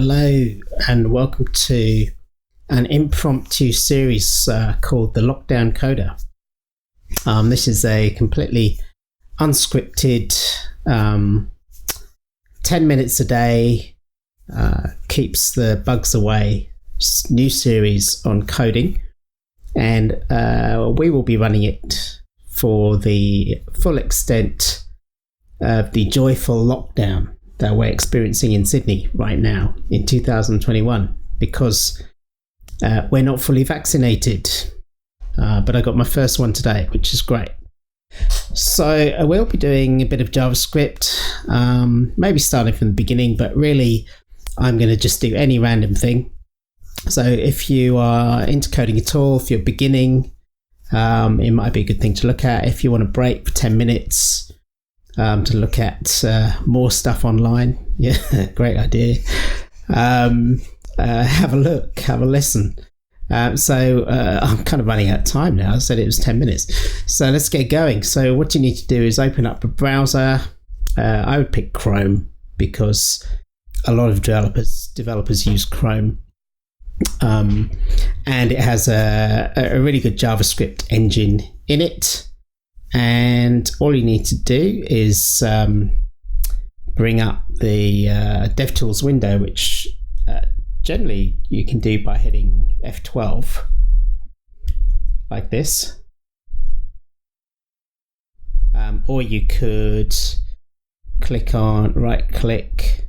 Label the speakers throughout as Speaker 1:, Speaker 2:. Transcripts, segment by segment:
Speaker 1: Hello and welcome to an impromptu series called The Lockdown Coder. This is a completely unscripted 10 minutes a day, keeps the bugs away, new series on coding, and we will be running it for the full extent of the joyful lockdown that we're experiencing in Sydney right now in 2021, because we're not fully vaccinated, but I got my first one today, which is great. So we'll be doing a bit of JavaScript, maybe starting from the beginning, but really I'm going to just do any random thing. So if you are into coding at all, if you're beginning, it might be a good thing to look at. If you want a break for 10 minutes, to look at more stuff online. Yeah, great idea. Have a look, have a listen. So I'm kind of running out of time now. I said it was 10 minutes. So let's get going. So what you need to do is open up a browser. I would pick Chrome because a lot of developers use Chrome. And it has a really good JavaScript engine in it. And all you need to do is bring up the DevTools window, which generally you can do by hitting F12 like this. Or you could right click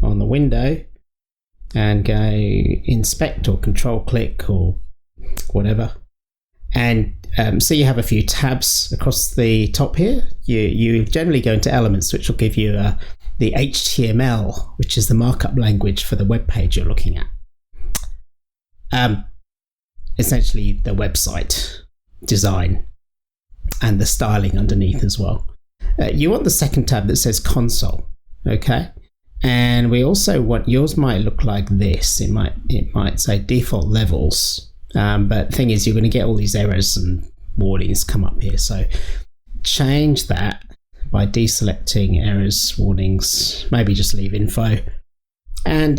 Speaker 1: on the window and go inspect or control click or whatever. And so you have a few tabs across the top here. You generally go into elements, which will give you the HTML, which is the markup language for the web page you're looking at. Essentially the website design and the styling underneath as well. You want the second tab that says console, okay? And we also want, yours might look like this. It might say default levels. But the thing is, you're going to get all these errors and warnings come up here. So change that by deselecting errors, warnings, maybe just leave info, and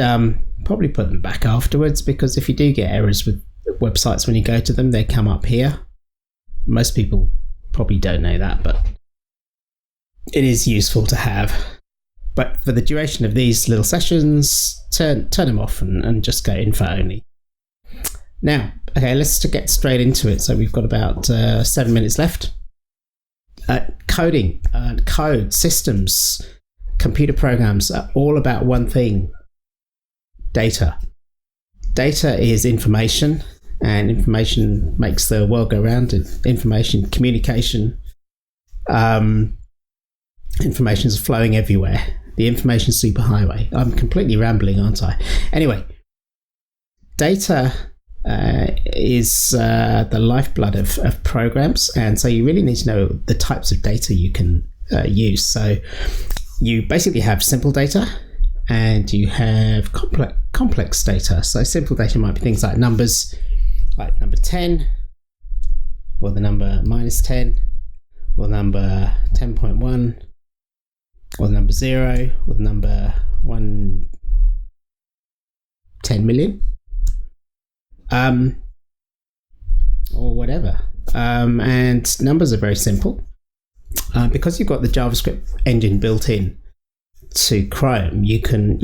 Speaker 1: probably put them back afterwards, because if you do get errors with websites when you go to them, they come up here. Most people probably don't know that, but it is useful to have. But for the duration of these little sessions, turn them off and just go info only. Now, okay, let's get straight into it. So we've got about 7 minutes left. Coding, code, systems, computer programs are all about one thing: data. Data is information, and information makes the world go round. Information, communication, information is flowing everywhere. The information superhighway. I'm completely rambling, aren't I? Anyway, data is the lifeblood of programs, and so you really need to know the types of data you can use. So you basically have simple data and you have complex data. So simple data might be things like numbers, like number 10, or the number -10, or number 10.1, or the number 0, or the number 10 million. Or whatever. And numbers are very simple. Because you've got the JavaScript engine built in to Chrome, you can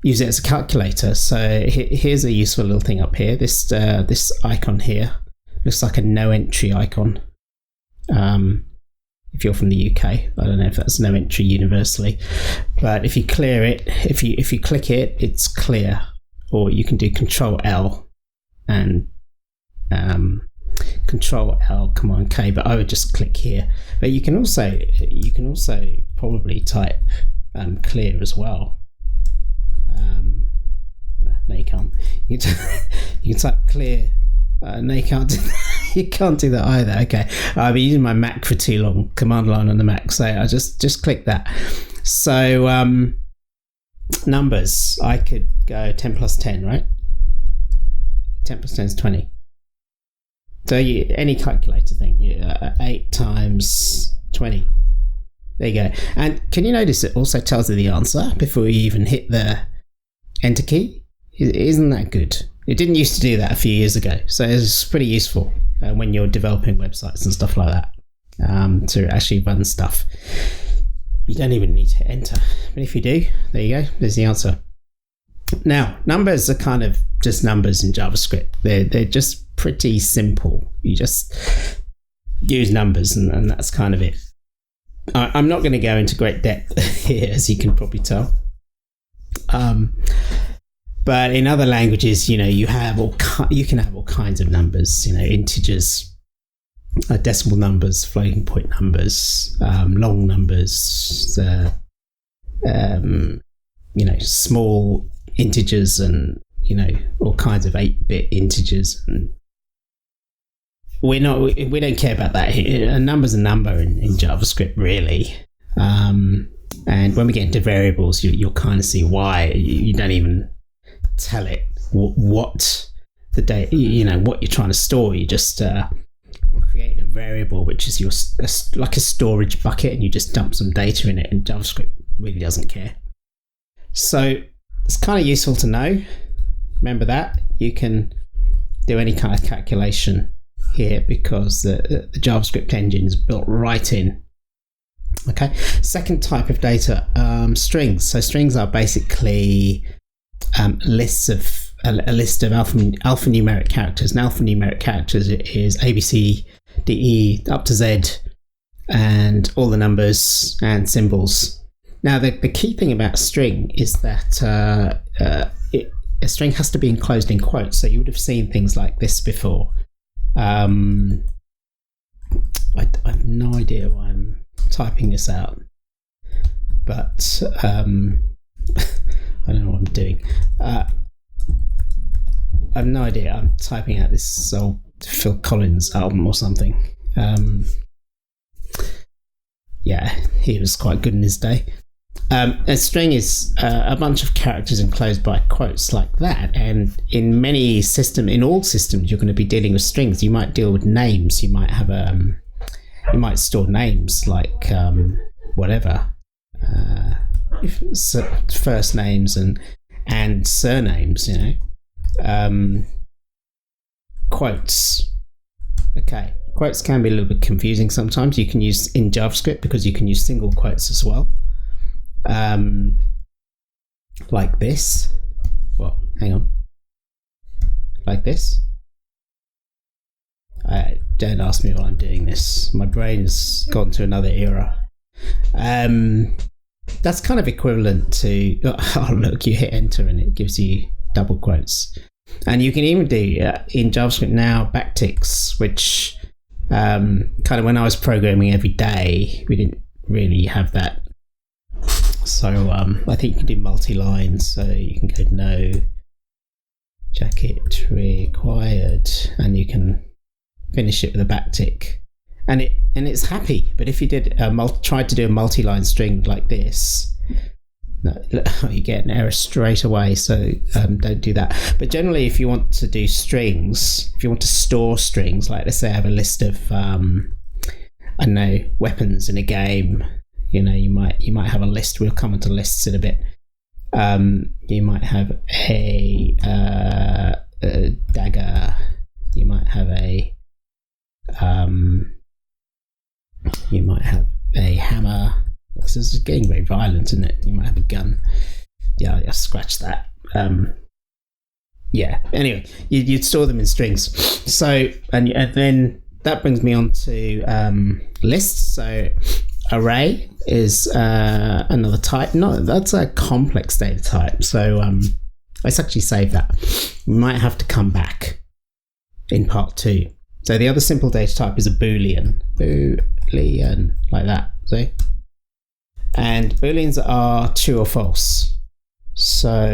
Speaker 1: use it as a calculator. So here's a useful little thing up here. This icon here looks like a no entry icon. If you're from the UK, I don't know if that's no entry universally, but if you clear it, if you click it, it's clear. Or you can do Control L and Control L, Command K, but I would just click here. But you can also probably type clear as well. No, you can't. You can type clear. No, you can't do that. You can't do that either. Okay, I've been using my Mac for too long. Command line on the Mac, so I just click that. So numbers, I could go 10 plus 10, right? 10 plus 10 is 20. So any calculator thing, 8 times 20 There you go. And can you notice it also tells you the answer before you even hit the enter key? Isn't that good? It didn't used to do that a few years ago, so it's pretty useful when you're developing websites and stuff like that, to actually run stuff. You don't even need to enter, but if you do, there you go, there's the answer. Now, numbers are kind of just numbers in JavaScript. They're just pretty simple. You just use numbers, and that's kind of it. I'm not going to go into great depth here, as you can probably tell. But in other languages, you can have all kinds of numbers. Integers, decimal numbers, floating point numbers, long numbers, small integers, and all kinds of 8-bit integers. And we don't care about that here. A number's a number in JavaScript, really. And when we get into variables, you'll kind of see why. You don't even tell it what the data, what you're trying to store. You just create a variable which is like a storage bucket, and you just dump some data in it, and JavaScript really doesn't care. So it's kind of useful to know. Remember that you can do any kind of calculation here because the JavaScript engine is built right in. Okay, second type of data, strings. So strings are basically a list of alphanumeric characters. And alphanumeric characters is A, B, C, D, E up to Z, and all the numbers and symbols. Now, the key thing about a string is that a string has to be enclosed in quotes. So you would have seen things like this before. I have no idea why I'm typing this out, but I don't know what I'm doing. I have no idea. I'm typing out this old Phil Collins album or something. He was quite good in his day. A string is a bunch of characters enclosed by quotes like that, and in all systems you're going to be dealing with strings. You might deal with names. You might have you might store names like whatever, first names and surnames. Quotes. Okay, quotes can be a little bit confusing sometimes. You can use in JavaScript because you can use single quotes as well. Like this. Well, hang on. Like this. Don't ask me why I'm doing this. My brain's gone to another era. That's kind of equivalent to, oh look, you hit enter and it gives you double quotes. And you can even do in JavaScript now backticks, which kind of when I was programming every day, we didn't really have that. So I think you can do multi-line, so you can go no jacket required, and you can finish it with a backtick, and it's happy. But if you did tried to do a multi-line string like this, no, you get an error straight away. So don't do that. But generally, if you want to do strings, if you want to store strings, like let's say I have a list of weapons in a game. You might have a list. We'll come into lists in a bit. You might have a dagger. You might have a hammer. This is getting very violent, isn't it? You might have a gun. Yeah, scratch that. Anyway, you'd store them in strings. So and then that brings me on to lists. So array is another type. No, that's a complex data type. So let's actually save that. We might have to come back in part 2. So the other simple data type is a Boolean. Boolean, like that. See? And Booleans are true or false. So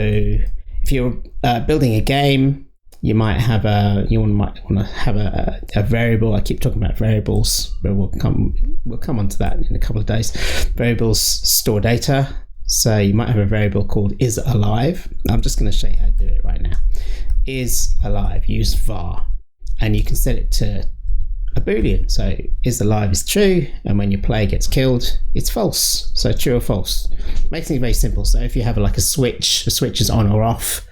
Speaker 1: if you're building a game, you might want to have a variable. I keep talking about variables, but we'll come onto that in a couple of days. Variables store data. So you might have a variable called is alive. I'm just going to show you how to do it right now. Is alive. Use var, and you can set it to a Boolean. So is the live is true, and when your player gets killed, it's false. So true or false. Makes things very simple. So if you have like a switch is on or off.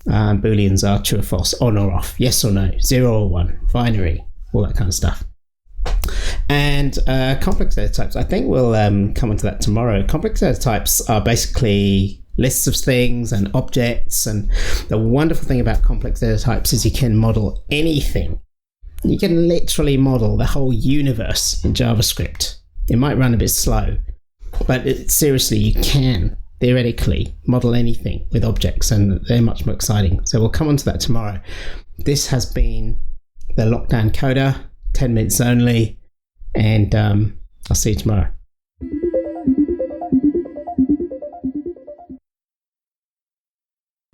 Speaker 1: Booleans are true or false, on or off, yes or no, 0 or 1, binary, all that kind of stuff. And complex data types, I think we'll come onto that tomorrow. Complex data types are basically lists of things and objects, and the wonderful thing about complex data types is you can model anything. You can literally model the whole universe in JavaScript. It might run a bit slow, but seriously, you can theoretically model anything with objects, and they're much more exciting. So we'll come on to that tomorrow. This has been the Lockdown Coder, 10 minutes only, and I'll see you tomorrow.